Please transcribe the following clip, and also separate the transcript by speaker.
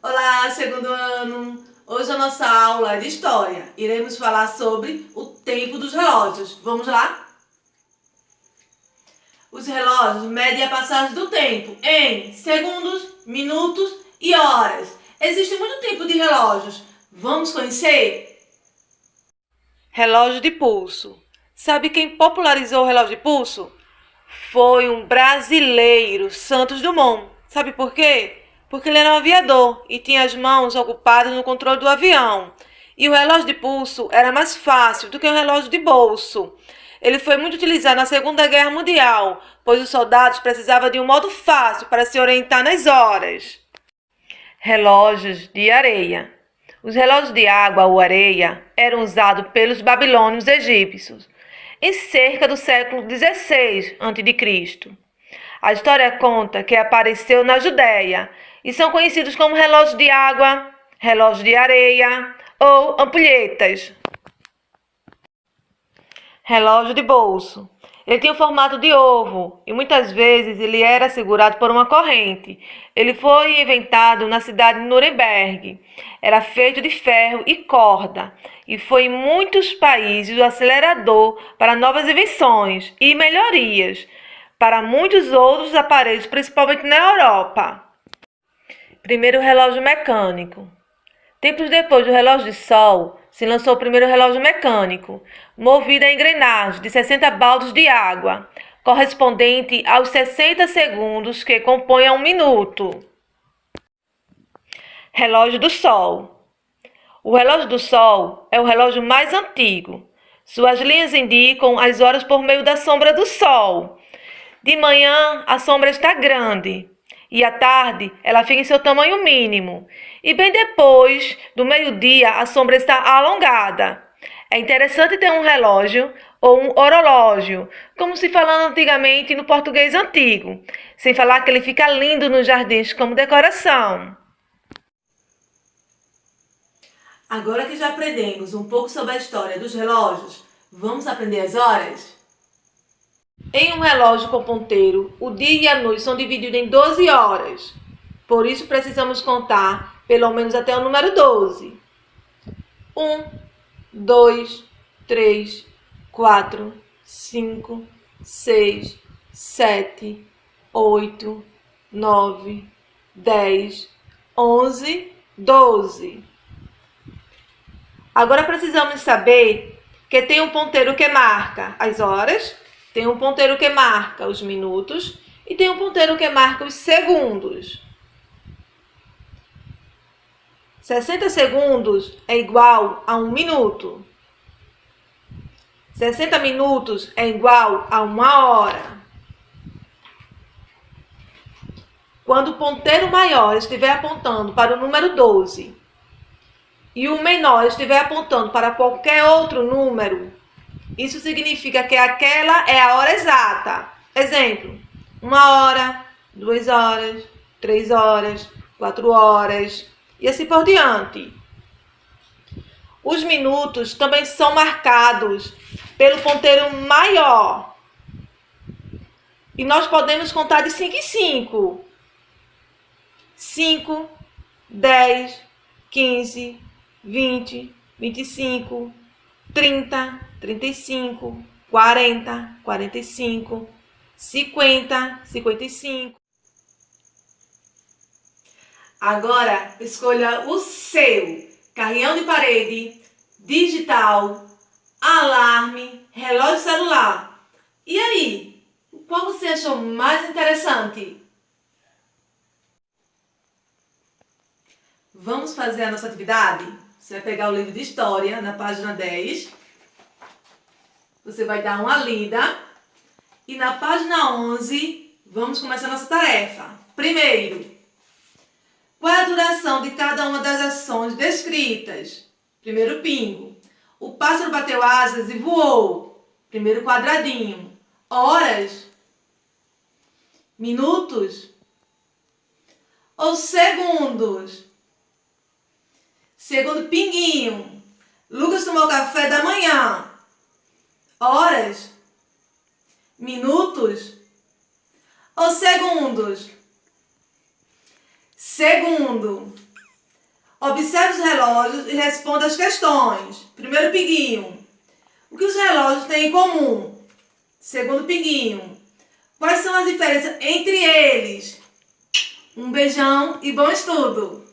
Speaker 1: Olá, segundo ano! Hoje a nossa aula é de História. Iremos falar sobre o tempo dos relógios. Vamos lá? Os relógios medem a passagem do tempo em segundos, minutos e horas. Existe muito tipo de relógios. Vamos conhecer? Relógio de pulso. Sabe quem popularizou o relógio de pulso? Foi um brasileiro, Santos Dumont. Sabe por quê? Porque ele era um aviador e tinha as mãos ocupadas no controle do avião. E o relógio de pulso era mais fácil do que o relógio de bolso. Ele foi muito utilizado na Segunda Guerra Mundial, pois os soldados precisavam de um modo fácil para se orientar nas horas. Relógios de areia. Os relógios de água ou areia eram usados pelos babilônios egípcios em cerca do século XVI a.C. A história conta que apareceu na Judéia e são conhecidos como relógio de água, relógio de areia ou ampulhetas. Relógio de bolso. Ele tinha o formato de ovo e muitas vezes ele era segurado por uma corrente. Ele foi inventado na cidade de Nuremberg. Era feito de ferro e corda e foi em muitos países o acelerador para novas invenções e melhorias para muitos outros aparelhos, principalmente na Europa. Primeiro relógio mecânico. Tempos depois do relógio de sol, se lançou o primeiro relógio mecânico, movido a engrenagem de 60 baldes de água, correspondente aos 60 segundos que compõem um minuto. Relógio do sol. O relógio do sol é o relógio mais antigo. Suas linhas indicam as horas por meio da sombra do sol. De manhã, a sombra está grande e à tarde ela fica em seu tamanho mínimo. E bem depois do meio-dia, a sombra está alongada. É interessante ter um relógio ou um horológio, como se falando antigamente no português antigo, sem falar que ele fica lindo nos jardins como decoração. Agora que já aprendemos um pouco sobre a história dos relógios, vamos aprender as horas? Em um relógio com ponteiro, o dia e a noite são divididos em 12 horas. Por isso, precisamos contar pelo menos até o número 12. 1, 2, 3, 4, 5, 6, 7, 8, 9, 10, 11, 12. Agora precisamos saber que tem um ponteiro que marca as horas, tem um ponteiro que marca os minutos e tem um ponteiro que marca os segundos. 60 segundos é igual a 1 minuto. 60 minutos é igual a 1 hora. Quando o ponteiro maior estiver apontando para o número 12 e o menor estiver apontando para qualquer outro número, isso significa que aquela é a hora exata. Exemplo, 1 hora, 2 horas, 3 horas, 4 horas e assim por diante. Os minutos também são marcados pelo ponteiro maior. E nós podemos contar de 5 em 5. 5, 10, 15, 20, 25, 30, 35, 40, 45, 50, 55. Agora, escolha o seu carrinho de parede, digital, alarme, relógio celular. E aí, qual você achou mais interessante? Vamos fazer a nossa atividade? Você vai pegar o livro de história na página 10. Você vai dar uma lida. E na página 11, vamos começar a nossa tarefa. Primeiro, qual é a duração de cada uma das ações descritas? Primeiro pingo. O pássaro bateu asas e voou. Primeiro quadradinho. Horas? Minutos? Ou segundos? Segundo pinguinho. Lucas tomou café da manhã. Horas? Minutos? Ou segundos? Segundo. Observe os relógios e responda as questões. Primeiro pinguinho. O que os relógios têm em comum? Segundo pinguinho. Quais são as diferenças entre eles? Um beijão e bom estudo!